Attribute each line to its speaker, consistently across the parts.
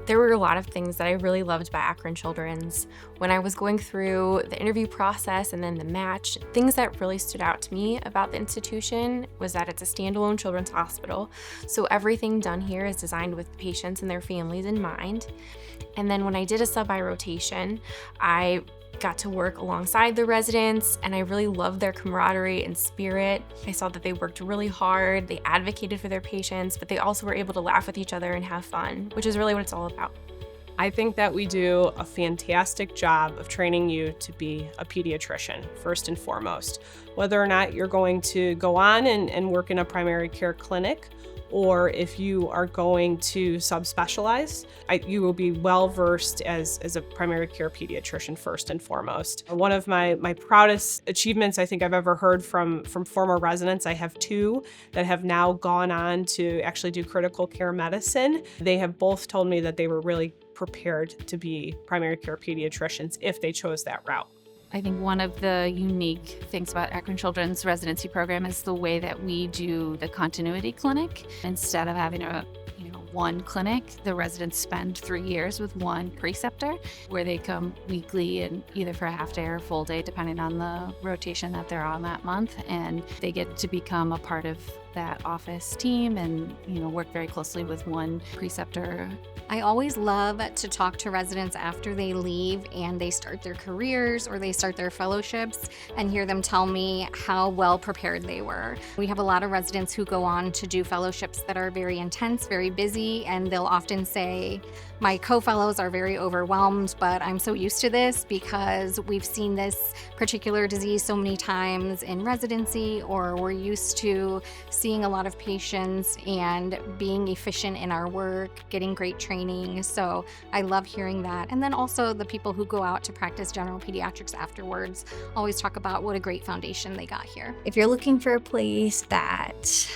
Speaker 1: There were a lot of things that I really loved about Akron Children's. When I was going through the interview process and then the match, things that really stood out to me about the institution was that it's a standalone children's hospital. So everything done here is designed with patients and their families in mind. And then when I did a sub-I rotation, I got to work alongside the residents, and I really loved their camaraderie and spirit. I saw that they worked really hard, they advocated for their patients, but they also were able to laugh with each other and have fun, which is really what it's all about.
Speaker 2: I think that we do a fantastic job of training you to be a pediatrician, first and foremost. Whether or not you're going to go on and work in a primary care clinic, or if you are going to subspecialize, you will be well-versed as a primary care pediatrician first and foremost. One of my proudest achievements I think I've ever heard from former residents, I have two that have now gone on to actually do critical care medicine. They have both told me that they were really prepared to be primary care pediatricians if they chose that route.
Speaker 3: I think one of the unique things about Akron Children's residency program is the way that we do the continuity clinic. Instead of having one clinic, the residents spend 3 years with one preceptor where they come weekly and either for a half day or a full day, depending on the rotation that they're on that month. And they get to become a part of that office team and, work very closely with one preceptor.
Speaker 4: I always love to talk to residents after they leave and they start their careers or they start their fellowships and hear them tell me how well prepared they were. We have a lot of residents who go on to do fellowships that are very intense, very busy, and they'll often say, my co-fellows are very overwhelmed, but I'm so used to this because we've seen this particular disease so many times in residency, or we're used to seeing a lot of patients and being efficient in our work, getting great training. So I love hearing that. And then also the people who go out to practice general pediatrics afterwards always talk about what a great foundation they got here.
Speaker 5: If you're looking for a place that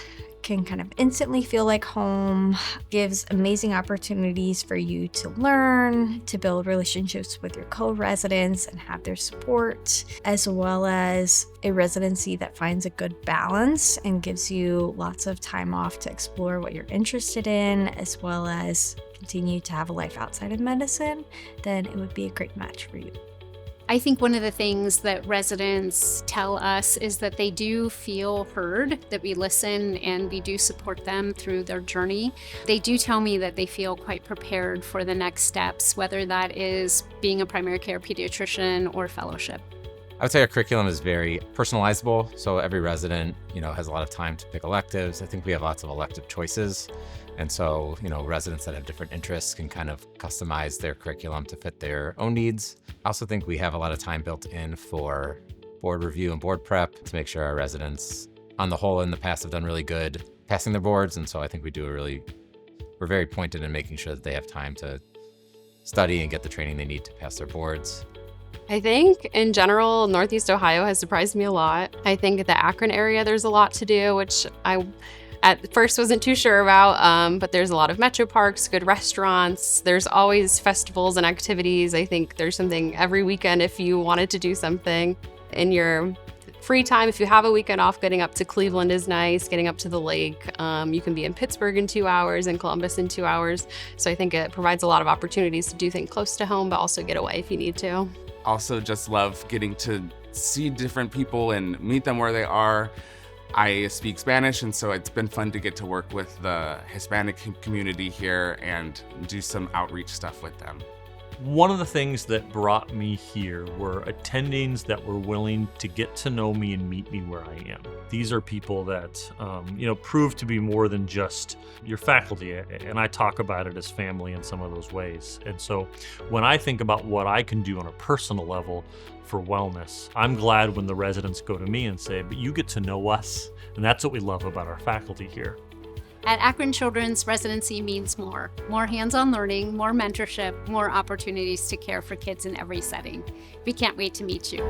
Speaker 5: can kind of instantly feel like home, gives amazing opportunities for you to learn, to build relationships with your co-residents and have their support, as well as a residency that finds a good balance and gives you lots of time off to explore what you're interested in, as well as continue to have a life outside of medicine, then it would be a great match for you.
Speaker 6: I think one of the things that residents tell us is that they do feel heard, that we listen and we do support them through their journey. They do tell me that they feel quite prepared for the next steps, whether that is being a primary care pediatrician or fellowship.
Speaker 7: I would say our curriculum is very personalizable. So every resident, has a lot of time to pick electives. I think we have lots of elective choices. And so, residents that have different interests can kind of customize their curriculum to fit their own needs. I also think we have a lot of time built in for board review and board prep to make sure our residents, on the whole, in the past have done really good passing their boards. And so I think we're very pointed in making sure that they have time to study and get the training they need to pass their boards.
Speaker 8: I think in general, Northeast Ohio has surprised me a lot. I think at the Akron area, there's a lot to do, which I at first wasn't too sure about, but there's a lot of metro parks, good restaurants. There's always festivals and activities. I think there's something every weekend if you wanted to do something in your free time. If you have a weekend off, getting up to Cleveland is nice, getting up to the lake. You can be in Pittsburgh in 2 hours and Columbus in 2 hours. So I think it provides a lot of opportunities to do things close to home, but also get away if you need to.
Speaker 9: Also just love getting to see different people and meet them where they are. I speak Spanish, and so it's been fun to get to work with the Hispanic community here and do some outreach stuff with them.
Speaker 10: One of the things that brought me here were attendings that were willing to get to know me and meet me where I am. These are people that, prove to be more than just your faculty, and I talk about it as family in some of those ways. And so when I think about what I can do on a personal level for wellness, I'm glad when the residents go to me and say, but you get to know us, and that's what we love about our faculty here.
Speaker 6: At Akron Children's, residency means more hands-on learning, more mentorship, more opportunities to care for kids in every setting. We can't wait to meet you.